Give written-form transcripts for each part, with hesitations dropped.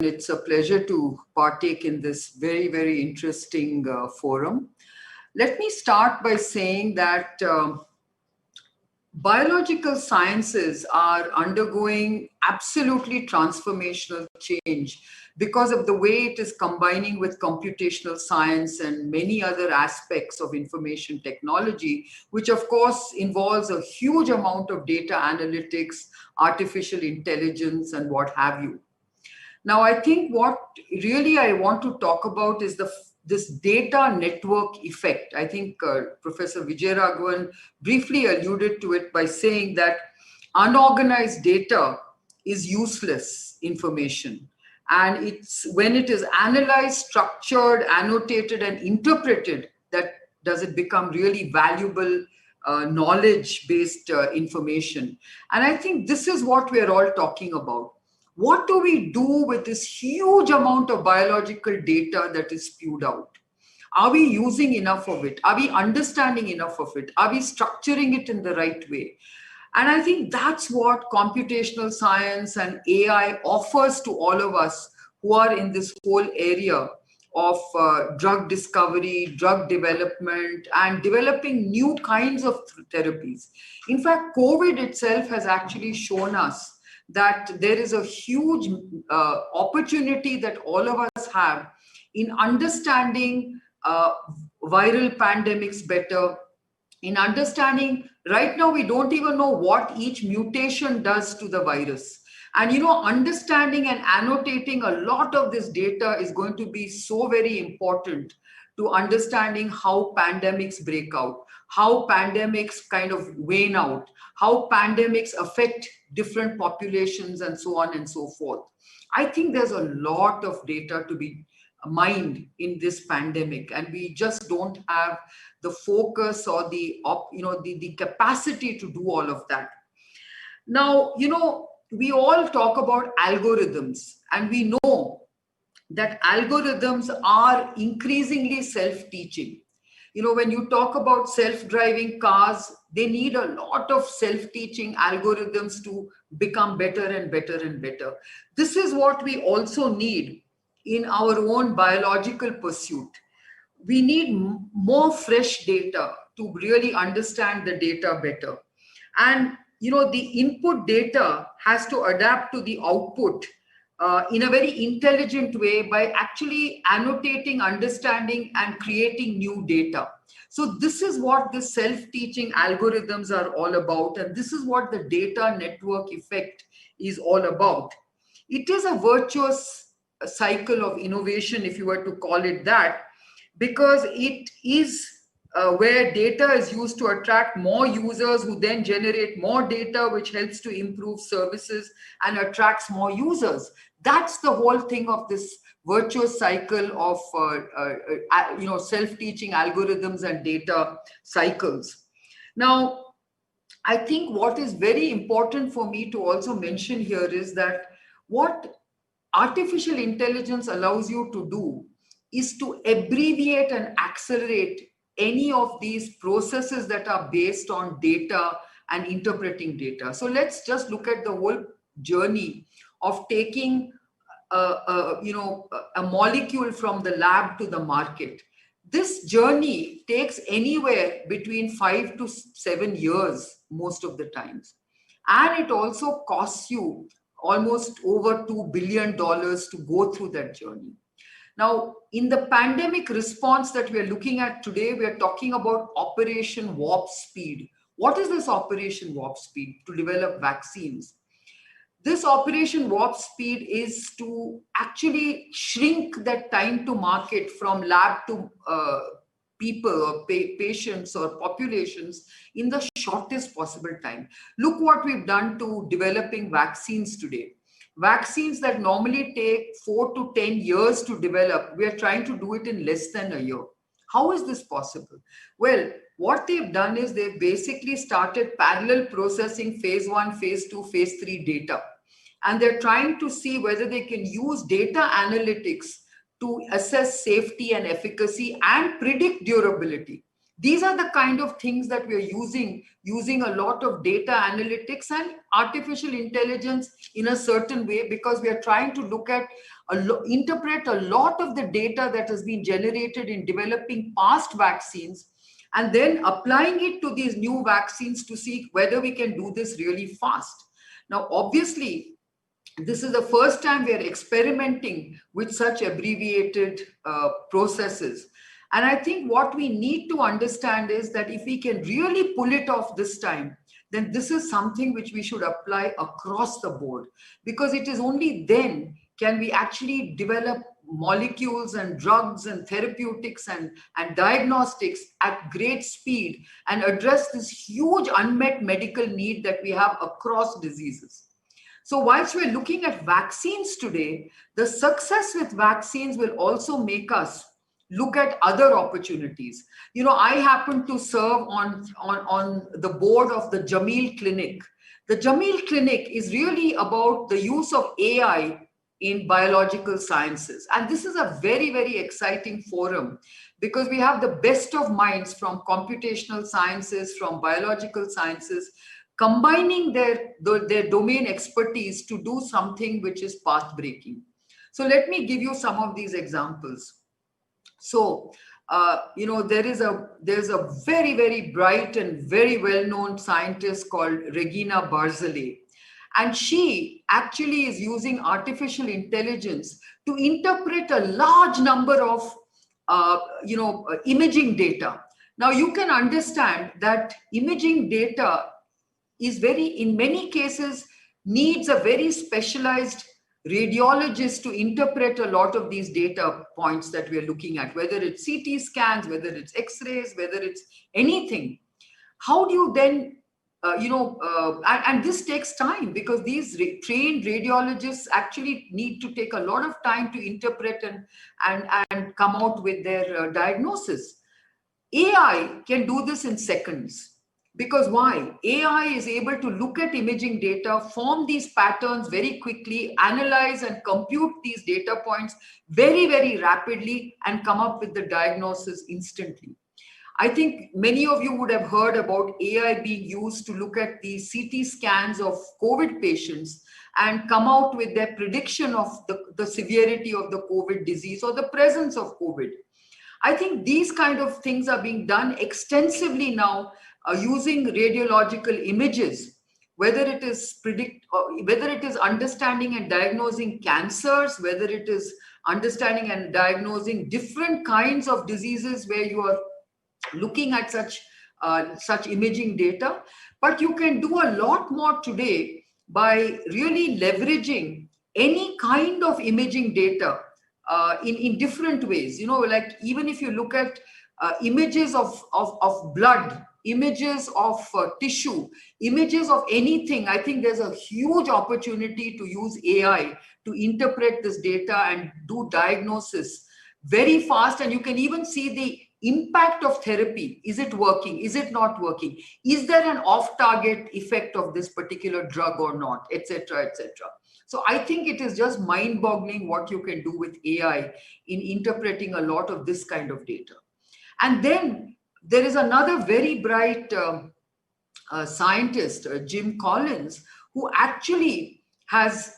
it's a pleasure to partake in this very, very interesting forum. Let me start by saying that biological sciences are undergoing absolutely transformational change because of the way it is combining with computational science and many other aspects of information technology, which of course involves a huge amount of data analytics, artificial intelligence, and what have you. Now, I think what really I want to talk about is this data network effect. I think Professor Vijayaraghavan briefly alluded to it by saying that unorganized data is useless information. And it's when it is analyzed, structured, annotated, and interpreted that does it become really valuable knowledge-based information. And I think this is what we're all talking about. What do we do with this huge amount of biological data that is spewed out? Are we using enough of it? Are we understanding enough of it? Are we structuring it in the right way? And I think that's what computational science and AI offers to all of us who are in this whole area of drug discovery, drug development, and developing new kinds of therapies. In fact, COVID itself has actually shown us that there is a huge opportunity that all of us have in understanding viral pandemics better, in understanding, right now we don't even know what each mutation does to the virus. And understanding and annotating a lot of this data is going to be so very important to understanding how pandemics break out, how pandemics kind of wane out, how pandemics affect different populations, and so on and so forth. I think there's a lot of data to be mined in this pandemic, and we just don't have the focus or the capacity to do all of that. Now, we all talk about algorithms, and we know that algorithms are increasingly self-teaching. When you talk about self-driving cars, they need a lot of self-teaching algorithms to become better and better and better. This is what we also need in our own biological pursuit. We need more fresh data to really understand the data better. And, the input data has to adapt to the output in a very intelligent way by actually annotating, understanding, and creating new data. So this is what the self-teaching algorithms are all about, and this is what the data network effect is all about. It is a virtuous cycle of innovation, if you were to call it that, because it is where data is used to attract more users who then generate more data, which helps to improve services and attracts more users. That's the whole thing of this virtuous cycle of self-teaching algorithms and data cycles. Now, I think what is very important for me to also mention here is that what artificial intelligence allows you to do is to abbreviate and accelerate any of these processes that are based on data and interpreting data. So let's just look at the whole journey of taking a molecule from the lab to the market. This journey takes anywhere between 5 to 7 years most of the times. And it also costs you almost over $2 billion to go through that journey. Now, in the pandemic response that we are looking at today, we are talking about Operation Warp Speed. What is this Operation Warp Speed? To develop vaccines. This Operation Warp Speed is to actually shrink that time to market from lab to people or patients or populations in the shortest possible time. Look what we've done to developing vaccines today. Vaccines that normally take 4 to 10 years to develop, we are trying to do it in less than a year. How is this possible? Well, what they've done is they've basically started parallel processing phase 1, phase 2, phase 3 data. And they're trying to see whether they can use data analytics to assess safety and efficacy and predict durability. These are the kind of things that we're using a lot of data analytics and artificial intelligence in a certain way, because we are trying to look at interpret a lot of the data that has been generated in developing past vaccines, and then applying it to these new vaccines to see whether we can do this really fast. Now, obviously, this is the first time we are experimenting with such abbreviated processes. And I think what we need to understand is that if we can really pull it off this time, then this is something which we should apply across the board, because it is only then can we actually develop molecules and drugs and therapeutics and diagnostics at great speed and address this huge unmet medical need that we have across diseases. So whilst we're looking at vaccines today, the success with vaccines will also make us look at other opportunities. You know, I happen to serve on the board of the Jameel Clinic. The Jameel Clinic is really about the use of AI in biological sciences. And this is a very, very exciting forum, because we have the best of minds from computational sciences, from biological sciences, combining their domain expertise to do something which is path-breaking. So let me give you some of these examples. So, you know, there's a very, very bright and very well-known scientist called Regina Barzilay. And she actually is using artificial intelligence to interpret a large number of, imaging data. Now, you can understand that imaging data is in many cases, needs a very specialized radiologist to interpret a lot of these data points that we are looking at, whether it's CT scans, whether it's X-rays, whether it's anything. How do you then, and this takes time, because these trained radiologists actually need to take a lot of time to interpret and come out with their diagnosis. AI can do this in seconds. Because why? AI is able to look at imaging data, form these patterns very quickly, analyze and compute these data points very, very rapidly, and come up with the diagnosis instantly. I think many of you would have heard about AI being used to look at the CT scans of COVID patients and come out with their prediction of the severity of the COVID disease or the presence of COVID. I think these kind of things are being done extensively now, using radiological images, whether it is understanding and diagnosing cancers, whether it is understanding and diagnosing different kinds of diseases where you are looking at such imaging data. But you can do a lot more today by really leveraging any kind of imaging data in different ways. You know, like even if you look at images of blood, images of tissue, images of anything, I think there's a huge opportunity to use AI to interpret this data and do diagnosis very fast. And you can even see the impact of therapy. Is it working? Is it not working? Is there an off-target effect of this particular drug or not, etc., etc. So I think it is just mind-boggling what you can do with AI in interpreting a lot of this kind of data. And then there is another very bright scientist, Jim Collins, who actually has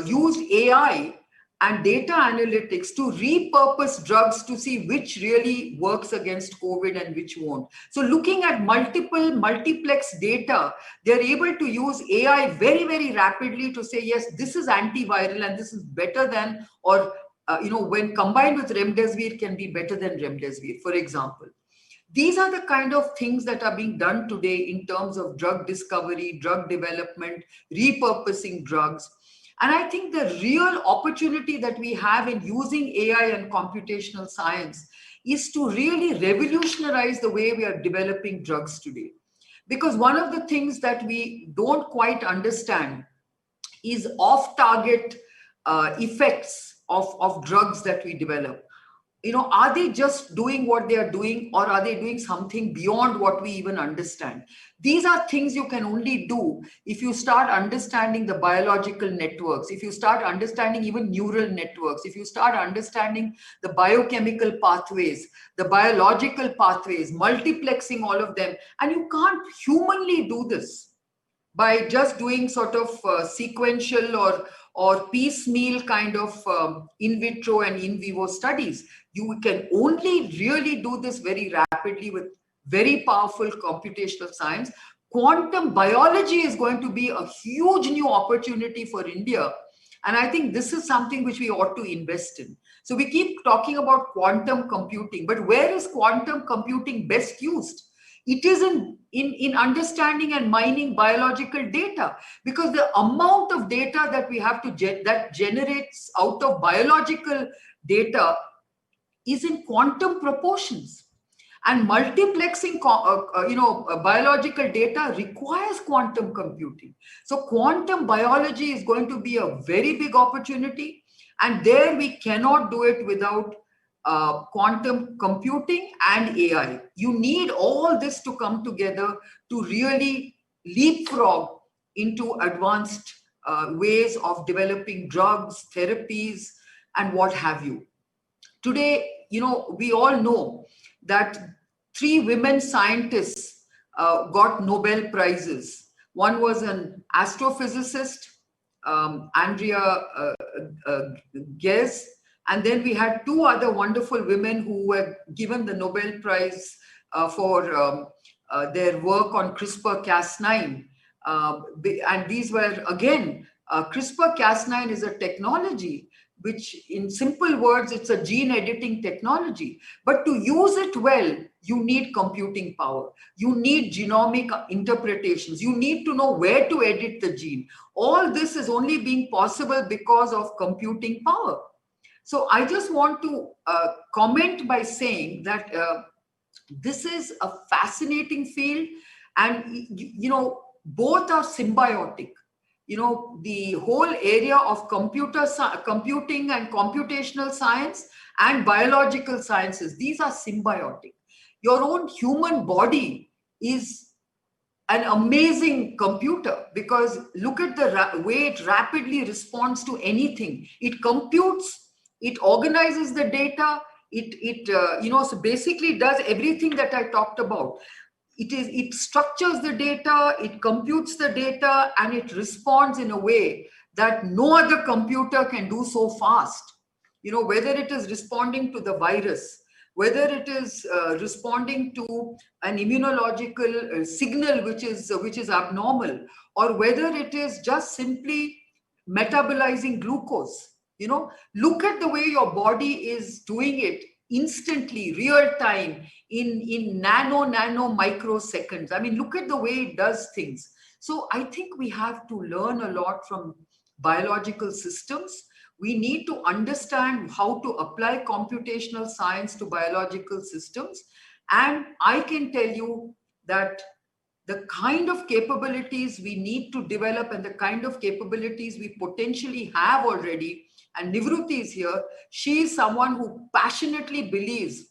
used AI and data analytics to repurpose drugs to see which really works against COVID and which won't. So looking at multiplex data, they're able to use AI very, very rapidly to say, yes, this is antiviral and this is better than, or when combined with remdesivir, can be better than remdesivir, for example. These are the kind of things that are being done today in terms of drug discovery, drug development, repurposing drugs. And I think the real opportunity that we have in using AI and computational science is to really revolutionize the way we are developing drugs today. Because one of the things that we don't quite understand is off-target effects of drugs that we develop. are they just doing what they are doing, or are they doing something beyond what we even understand? These are things you can only do if you start understanding the biological networks, if you start understanding even neural networks, if you start understanding the biochemical pathways, the biological pathways, multiplexing all of them. And you can't humanly do this by just doing sort of sequential or piecemeal kind of in vitro and in vivo studies. You can only really do this very rapidly with very powerful computational science. Quantum biology is going to be a huge new opportunity for India. And I think this is something which we ought to invest in. So we keep talking about quantum computing, but where is quantum computing best used? It is in understanding and mining biological data, because the amount of data that we have to that generates out of biological data is in quantum proportions. And multiplexing biological data requires quantum computing. So quantum biology is going to be a very big opportunity, and there we cannot do it without quantum computing and AI. You need all this to come together to really leapfrog into advanced ways of developing drugs, therapies, and what have you. Today, we all know that 3 women scientists got Nobel Prizes. One was an astrophysicist, Andrea Ghez, and then we had 2 other wonderful women who were given the Nobel Prize for their work on CRISPR-Cas9. And these were, again, CRISPR-Cas9 is a technology which, in simple words, it's a gene editing technology. But to use it well, you need computing power. You need genomic interpretations. You need to know where to edit the gene. All this is only being possible because of computing power. So I just want to comment by saying that this is a fascinating field, and both are symbiotic. The whole area of computing and computational science and biological sciences, these are symbiotic. Your own human body is an amazing computer, because look at the way it rapidly responds to anything. It computes, it organizes the data, so basically does everything that I talked about. It structures the data, it computes the data, and it responds in a way that no other computer can do so fast. Whether it is responding to the virus, whether it is responding to an immunological signal which is abnormal, or whether it is just simply metabolizing glucose. Look at the way your body is doing it instantly, real time, in nano microseconds. I mean, look at the way it does things. So I think we have to learn a lot from biological systems. We need to understand how to apply computational science to biological systems. And I can tell you that the kind of capabilities we need to develop and the kind of capabilities we potentially have already, and Nivruti is here, she is someone who passionately believes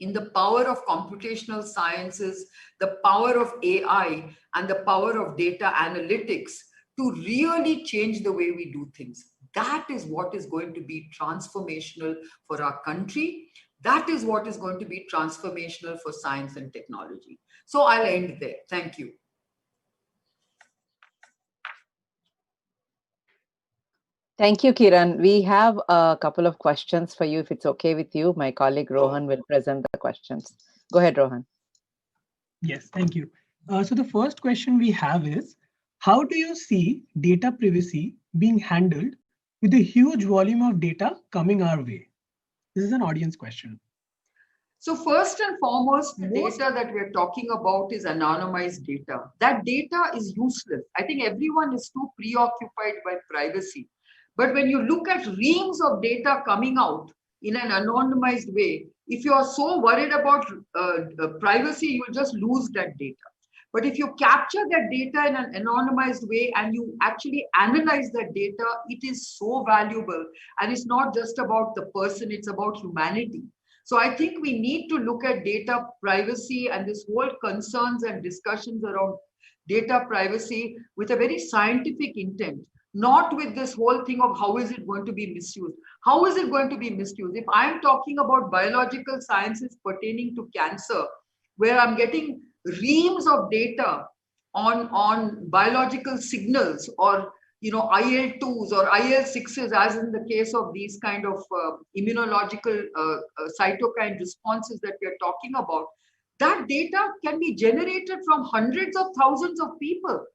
in the power of computational sciences, the power of AI, and the power of data analytics to really change the way we do things. That is what is going to be transformational for our country. That is what is going to be transformational for science and technology. So I'll end there. Thank you. Thank you, Kiran. We have a couple of questions for you, if it's okay with you. My colleague Rohan will present the questions. Go ahead, Rohan. Yes, thank you. So the first question we have is, how do you see data privacy being handled with a huge volume of data coming our way? This is an audience question. So first and foremost, the data that we're talking about is anonymized data. That data is useless. I think everyone is too preoccupied by privacy. But when you look at reams of data coming out in an anonymized way, if you are so worried about privacy, you'll just lose that data. But if you capture that data in an anonymized way and you actually analyze that data, it is so valuable. And it's not just about the person, it's about humanity. So I think we need to look at data privacy and this whole concerns and discussions around data privacy with a very scientific intent, not with this whole thing of how is it going to be misused. How is it going to be misused? If I'm talking about biological sciences pertaining to cancer, where I'm getting reams of data on biological signals, or IL-2s or IL-6s, as in the case of these kind of immunological cytokine responses that we're talking about, that data can be generated from hundreds of thousands of people.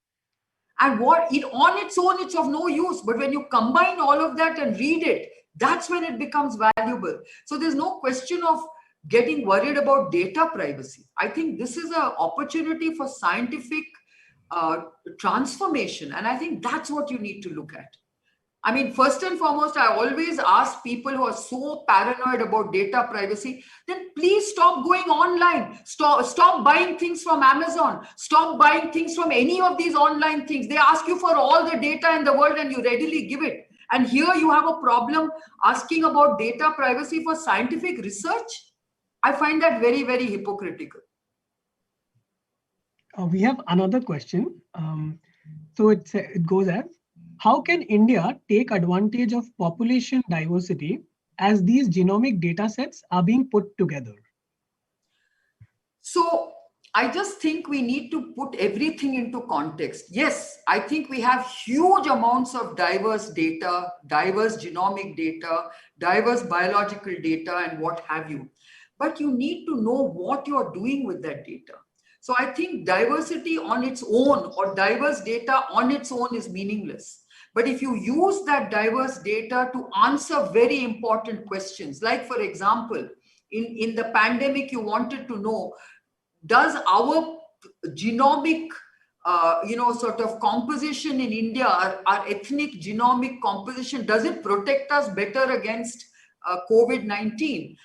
And on its own, it's of no use. But when you combine all of that and read it, that's when it becomes valuable. So there's no question of getting worried about data privacy. I think this is an opportunity for scientific transformation. And I think that's what you need to look at. I mean, first and foremost, I always ask people who are so paranoid about data privacy, then please stop going online. Stop buying things from Amazon. Stop buying things from any of these online things. They ask you for all the data in the world and you readily give it. And here you have a problem asking about data privacy for scientific research. I find that very, very hypocritical. We have another question. So it goes as, how can India take advantage of population diversity as these genomic data sets are being put together? So I just think we need to put everything into context. Yes, I think we have huge amounts of diverse data, diverse genomic data, diverse biological data, and what have you. But you need to know what you're doing with that data. So I think diversity on its own or diverse data on its own is meaningless. But if you use that diverse data to answer very important questions, like for example, in the pandemic, you wanted to know, does our genomic, sort of composition in India, our ethnic genomic composition, does it protect us better against COVID-19?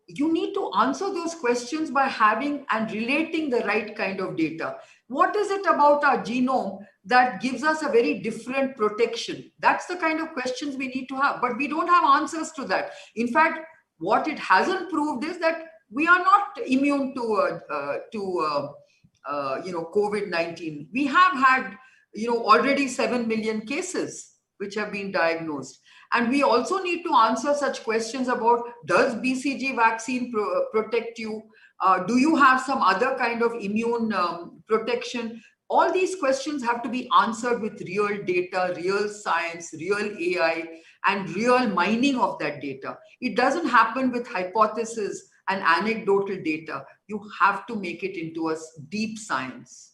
You need to answer those questions by having and relating the right kind of data. What is it about our genome that gives us a very different protection? That's the kind of questions we need to have, but we don't have answers to that. In fact, what it hasn't proved is that we are not immune to COVID-19. We have had, already 7 million cases which have been diagnosed. And we also need to answer such questions about, does BCG vaccine protect you? Do you have some other kind of immune protection? All these questions have to be answered with real data, real science, real AI, and real mining of that data. It doesn't happen with hypothesis and anecdotal data. You have to make it into a deep science.